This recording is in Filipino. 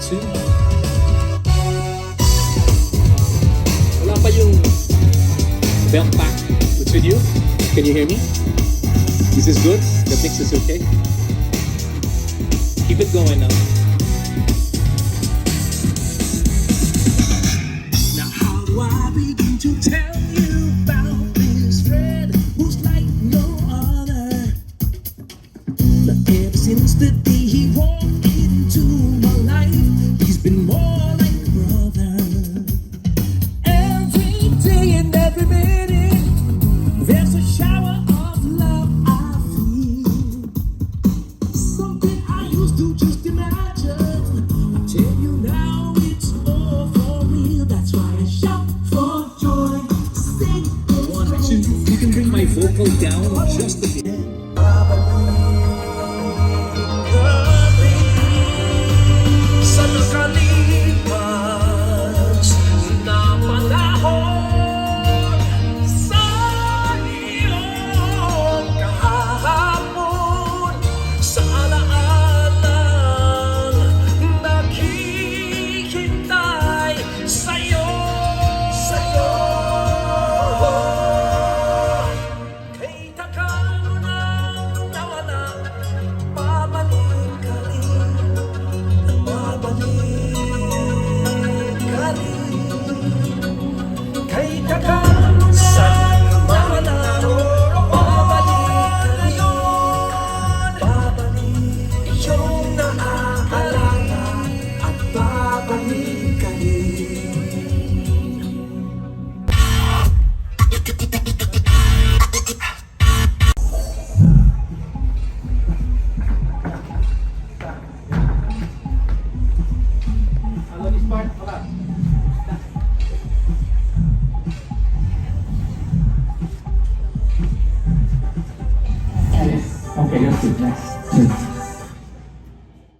Carson. Wala pa yung belt pack. What's with you? Can you hear me? This is good? The mix is okay? Keep it going now. Now how do I begin to tell you about this friend who's like no other? But ever since the day he walked into my life, he's been more like a brother. Every day and every minute, there's a shower of love I feel. Something I used to just imagine. I tell you now it's all for real. That's why I shout for joy. Sing this 1, 2. You can bring my vocal down just a bit. sa nakalipas na panahon, sa iyong kahapon, sa alaalang naghihintay sa'yo. Kay tagal mo nang nawala, babalik ka rin. Kay tagal mo na nawala, babalik ka yun. Babalik iyong naaalala at babalik ka rin. Okay, let's do next.